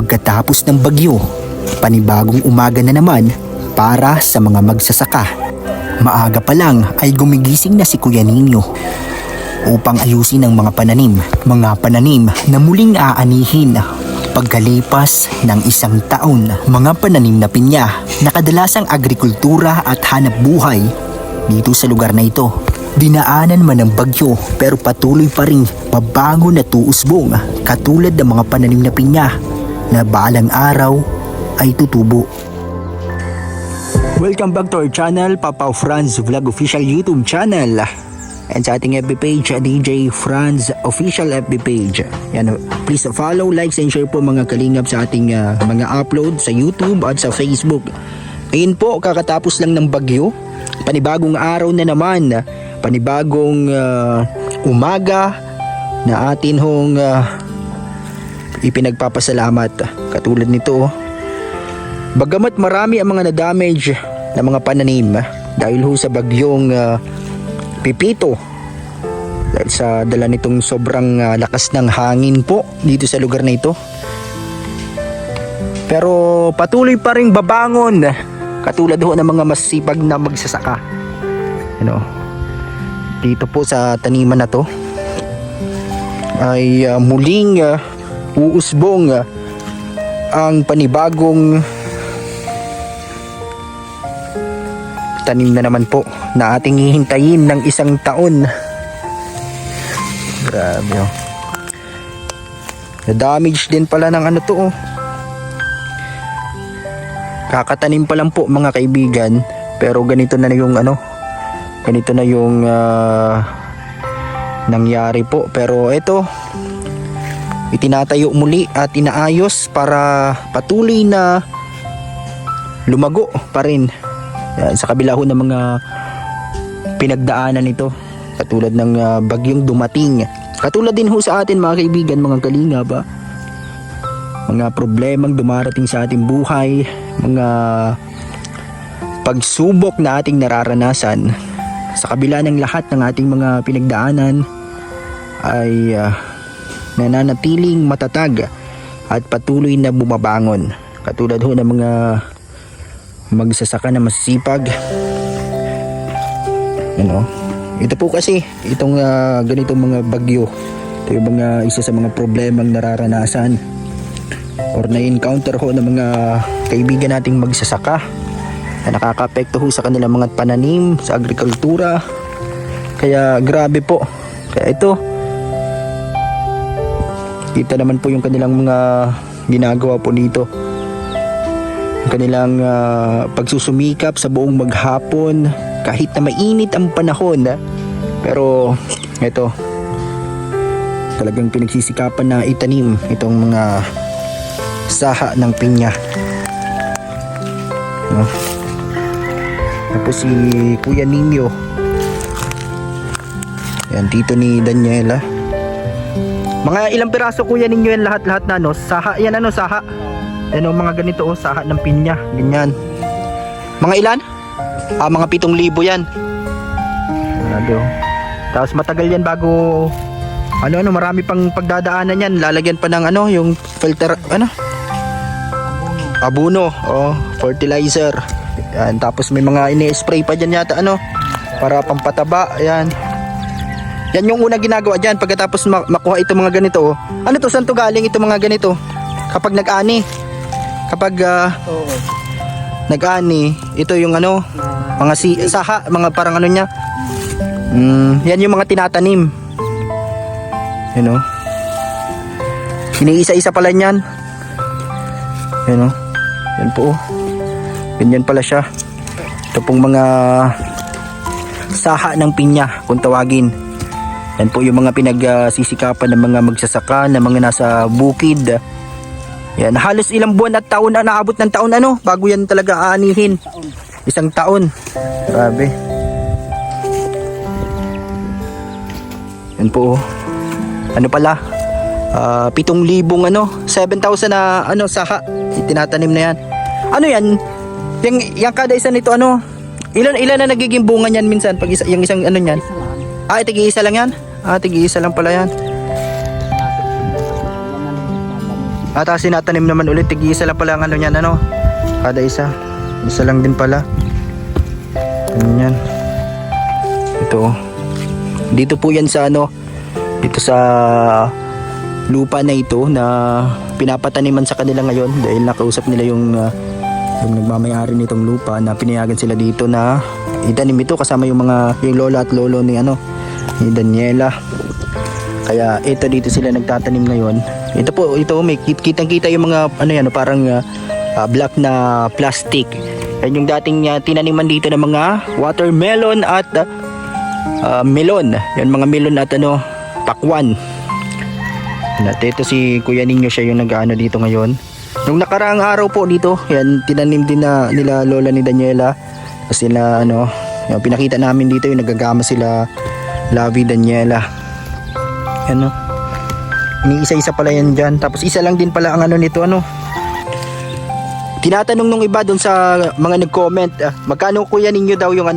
Pagkatapos ng bagyo, panibagong umaga na naman para sa mga magsasaka. Maaga pa lang ay gumigising na si Kuya Nino upang ayusin ang mga pananim. Mga pananim na muling aanihin pagkalipas ng isang taon. Mga pananim na pinya na kadalasang agrikultura at hanap buhay dito sa lugar na ito. Dinaanan man ng bagyo pero patuloy pa rin pabango na tuusbong katulad ng mga pananim na pinya na balang araw ay tutubo. Welcome back to our channel, Papa Franz Vlog Official YouTube channel. And sa ating FB page, DJ Franz Official FB page. Yan, please follow, likes and share po mga kalingap sa ating mga upload sa YouTube at sa Facebook. Ayun po, kakatapos lang ng bagyo. Panibagong araw na naman. Panibagong umaga na atin hong ipinagpapasalamat. Katulad nito, bagamat marami ang mga na-damage na mga pananim dahil ho sa bagyong Pipito, dahil sa dala nitong sobrang lakas ng hangin po dito sa lugar na ito, pero patuloy pa ring babangon katulad ho ng mga masipag na magsasaka. Dito po sa taniman na to ay muling uusbong ang panibagong tanim na naman po na ating hihintayin ng isang taon. Grabe oh. Na-damage din pala ng ano to oh. Kakatanim pa lang po mga kaibigan, pero ganito na yung ganito na yung nangyari po. Pero ito, itinatayo muli at inaayos para patuloy na lumago pa rin. Yan, sa kabila ho ng mga pinagdaanan nito, katulad ng bagyong dumating. Katulad din ho sa atin mga kaibigan, mga kalinga ba, mga problemang dumarating sa ating buhay, mga pagsubok na ating nararanasan. Sa kabila ng lahat ng ating mga pinagdaanan ay nananatiling matatag at patuloy na bumabangon. Katulad ho ng mga magsasaka na masisipag. Ito po kasi itong ganitong mga bagyo, ito yung mga isa sa mga problemang nararanasan or na-encounter ho ng mga kaibigan nating magsasaka na nakaka-apekto ho sa kanilang mga pananim sa agrikultura. Kaya grabe po. Kaya ito, kita naman po yung kanilang mga ginagawa po dito, yung kanilang pagsusumikap sa buong maghapon kahit na mainit ang panahon, pero ito talagang pinagsisikapan na itanim itong mga saha ng pinya. Tapos si Kuya Nino, yan, tito ni Daniela. Mga ilang piraso Kuya Nino yan, lahat na saha yan, saha mga ganito saha ng pinya, ganyan. Mga ilan? Mga 7,000 yan. Tapos matagal yan bago marami pang pagdadaanan yan. Lalagyan pa ng yung filter, abono, fertilizer. Yan, tapos may mga ini-spray pa dyan yata para pampataba. Yan yung unang ginagawa dyan pagkatapos makuha ito mga ganito. Saan to galing ito mga ganito? Kapag nag-ani, nag-ani, ito yung mga saha, mga parang niya. Yan yung mga tinatanim. Iniisa-isa pala yan. Yan po. Ganyan pala siya. Ito pong mga saha ng pinya kung tawagin. Yan po yung mga pinagsisikapan ng mga magsasaka, ng mga nasa bukid. Yan, halos ilang buwan at taon na naabot ng taon bago yan talaga aanihin. Isang taon. Grabe. Yan po. Pala? 7,000 7,000 na saha itinatanim na yan. Yan? Yung kada isa nito ilan na nagiging bunga niyan minsan pag yung isang niyan? Tigi-isa lang yan? Tigi-isa lang pala yan. At sinatanim naman ulit, tig-isa lang pala ang ano niyan, ano? Kada isa. Isa lang din pala. Ganyan. Ito. Dito po yan sa ano, dito sa lupa na ito na pinapataniman sa kanila ngayon dahil nakausap nila yung nagmamayari nitong lupa na pinayagan sila dito na itanim ito kasama yung lola at lolo ni ni Daniela. Kaya ito dito sila nagtatanim ngayon. Ito may kitang-kita yung mga parang black na plastic. Yan yung dating tinaniman dito ng mga watermelon at melon. Yan mga melon at pakwan. At ito si Kuya Ninyo, siya yung nag-ano dito ngayon. Nung nakaraang araw po dito, yan tinanim din na nila lola ni Daniela. Kasi yung pinakita namin dito yung nagagama sila Lavi Daniela. Yan Ini-isa-isa pala yan dyan. Tapos isa lang din pala ang nito Tinatanong nung iba doon sa mga nag-comment, magkano Kuya Ninyo daw yung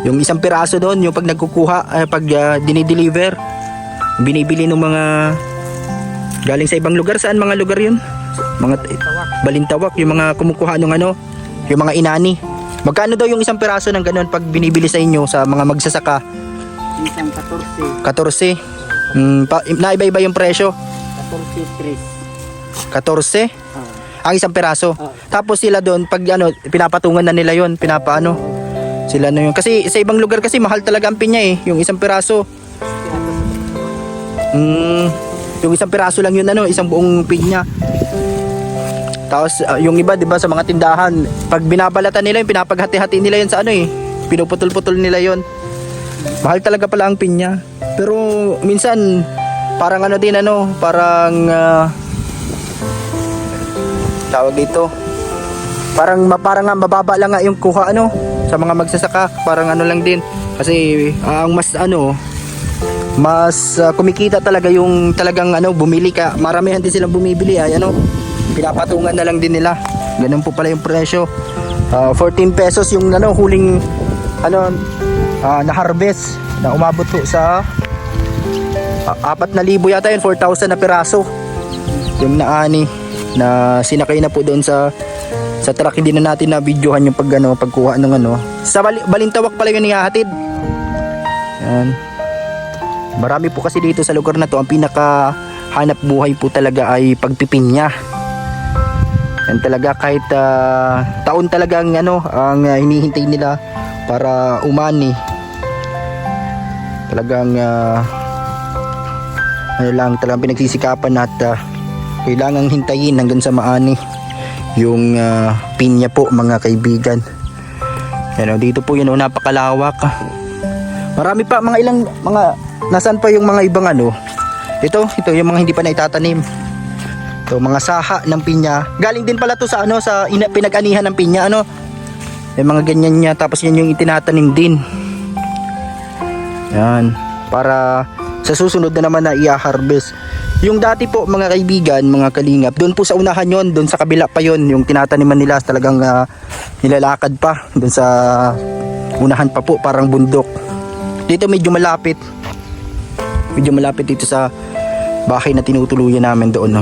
yung isang piraso doon, yung pag nagkukuha, pag dinideliver, binibili ng mga galing sa ibang lugar. Saan mga lugar yun? Mga Balintawak, yung mga kumukuha ng yung mga inani. Magkano daw yung isang piraso ng ganun pag binibili sa inyo sa mga magsasaka? Isang 14. 14? Naiba-iba yung presyo? 14. Ang isang piraso. Tapos sila doon pag pinapatungan na nila yon, pinapaano sila yun. Kasi sa ibang lugar kasi mahal talaga ang pinya yung isang piraso. Yung isang piraso lang yun isang buong pinya. Tapos yung iba 'di ba sa mga tindahan, pag binabalatan nila yung pinapaghati-hati nila yun sa pinuputol-putol nila yon. Mahal talaga pala ang pinya. Pero minsan parang parang tawag dito. Parang mababa lang nga yung kuha sa mga magsasaka, parang lang din. Kasi ang mas kumikita talaga yung talagang bumili ka. Maramihan din silang bumibili pinapatungan na lang din nila. Ganun po pala yung presyo. 14 pesos yung huling na harvest na umabot po sa 4,000 yata yun, 4,000 na piraso yung naani na sinakay na po doon sa truck. Hindi na natin na videohan yung pagkuha ng sa Balintawak pala yung nihahatid. Yan. Marami po kasi dito sa lugar na to, ang pinaka hanap buhay po talaga ay pagpipinya. Yan talaga, kahit taon talagang ang hinihintay nila para umani. Talagang talagang pinagsisikapan at kailangang hintayin hanggang sa maani yung pinya po mga kaibigan. Yan dito po yun napakalawak. Marami pa nasaan pa yung mga ibang ito yung mga hindi pa naitatanim. Ito mga saha ng pinya. Galing din pala to sa pinag-anihan ng pinya yung mga ganyan niya. Tapos yan yung itinatanim din. Yan para sa susunod na naman na i-harvest. Yung dati po mga kaibigan, mga kalingap, doon po sa unahan yon, doon sa kabila pa yon, yung tinataniman nila talagang nilalakad pa doon sa unahan pa po, parang bundok. Dito medyo malapit dito sa bahay na tinutuluyan namin doon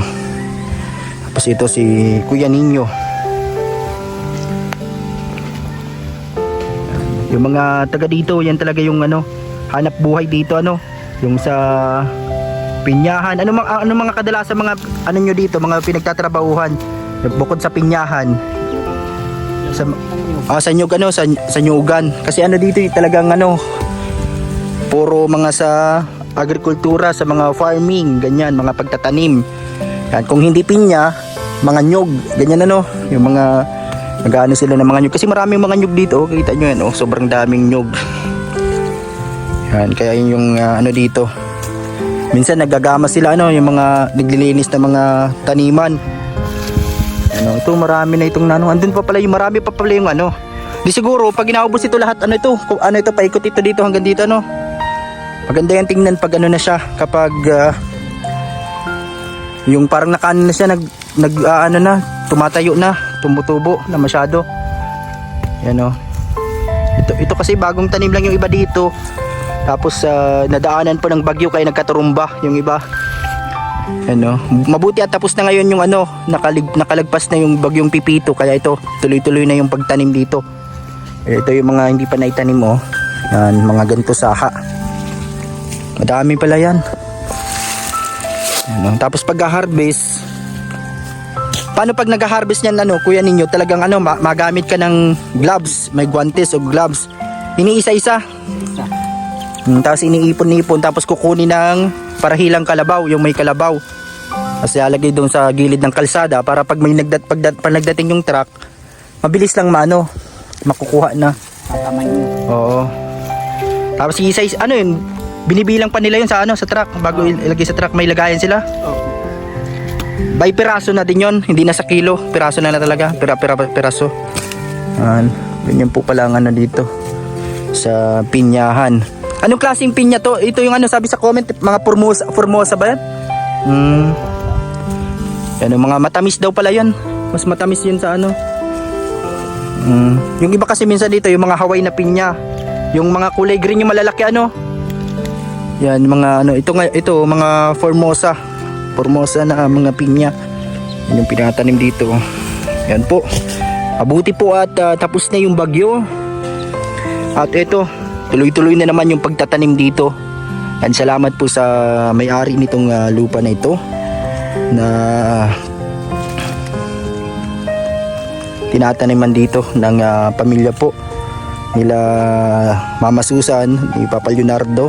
Tapos ito si Kuya Ninyo. Yung mga taga dito, yan talaga yung hanap buhay dito yung sa pinyahan. Ano mga kadalasan mga nyo dito, mga pinagtatrabahuhan bukod sa pinyahan? Sa nyug sa nyugan. Kasi dito talagang puro mga sa agrikultura, sa mga farming, ganyan, mga pagtatanim. Yan, kung hindi pinya, mga nyug, ganyan yung mga nag-ano sila ng mga nyug. Kasi maraming mga nyug dito, kita nyo yan, sobrang daming nyug. Yan, kaya yun yung dito. Minsan nagagama sila yung mga naglilinis ng mga taniman. Ito marami na itong andun pa pala yung marami pa pala yung Di siguro pag inaubos ito lahat ito paikot ito dito hanggang dito Maganda yan tingnan pag na siya, kapag yung parang nakaano na siya, tumatayo na, tumutubo na masyado. Yan ito kasi bagong tanim lang yung iba dito. Tapos nadaanan po ng bagyo kaya nagkaturumba yung iba. Ano, mabuti at tapos na ngayon yung ano, nakalagpas na yung bagyong Pipito, kaya ito tuloy-tuloy na yung pagtanim dito. Ito yung mga hindi pa naitanim oh. Yan, mga ganito saha. Madami pala yan. Ano, tapos pag-harvest, paano pag nag-harvest niyan ano, kuya ninyo, talagang ano, magamit ka ng gloves, may guantes o gloves. Iniisa-isa. Tapos iniipon-ipon, tapos kukunin ng parahilang kalabaw, yung may kalabaw. Kasi alagay doon sa gilid ng kalsada para pag may nagdating yung truck, mabilis lang makukuha na. Tatamay mo. Oo. Tapos isa ano yun, binibilang pa nila yun sa ano, sa truck bago ilagay sa truck, may lagayan sila. Oo. By piraso na din yun, hindi na sa kilo, piraso na talaga, piraso. Ganyan po pala ang ano dito sa pinyahan. Anong klaseng pinya to? Ito yung ano sabi sa comment, mga formosa ba yan? Ano, mga matamis daw pala yan. Mas matamis yun sa ano. Yung iba kasi minsan dito, yung mga Hawaii na pinya. Yung mga kulay green, yung malalaki ano. Yan, mga ano, ito mga formosa. Formosa na mga pinya. Yan yung pinatanim dito. Yan po. Abuti po at tapos na yung bagyo. At ito, tuloy-tuloy na naman yung pagtatanim dito. And salamat po sa may-ari nitong lupa na ito na tinataniman dito ng pamilya po nila Mama Susan, ni Papa Leonardo,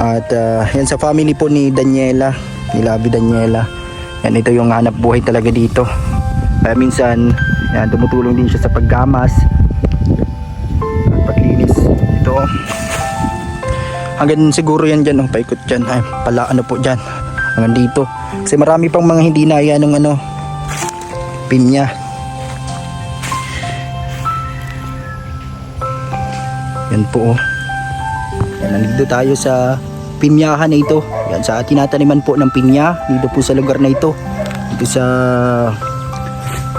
at yan sa family po ni Daniela, ni Labi Daniela. Yan, ito yung hanap buhay talaga dito. Kaya minsan yan, tumutulong din siya sa paggamas at paglinis. Ito hanggang siguro yan dyan, paikot dyan, ay pala ano po dyan hanggang dito, kasi marami pang mga hindi na yan ng ano, pinya. Yan po oh. Yan, nandito tayo sa pinyahan na ito. Yan, sa tinataniman po ng pinya dito po sa lugar na ito, dito sa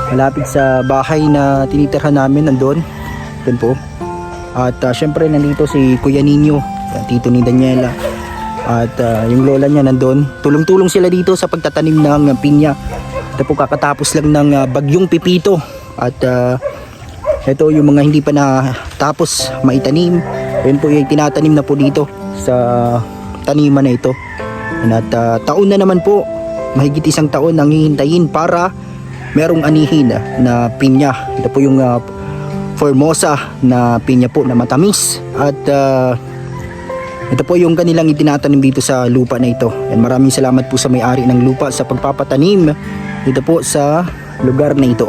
malapit sa bahay na tinitirhan namin, nandun yan po. At syempre nandito si Kuya Nino, tito ni Daniela, at yung lola niya nandun. Tulong-tulong sila dito sa pagtatanim ng pinya. Ito po kakatapos lang ng bagyong Pipito. At ito yung mga hindi pa natapos maitanim. Yun po yung tinatanim na po dito sa taniman na ito. At taon na naman po, mahigit isang taon ang hihintayin para merong anihin na pinya. Ito po yung Formosa na pinya po na matamis. At ito po yung kanilang itinatanim dito sa lupa na ito. And maraming salamat po sa may-ari ng lupa sa pagpapatanim dito po sa lugar na ito.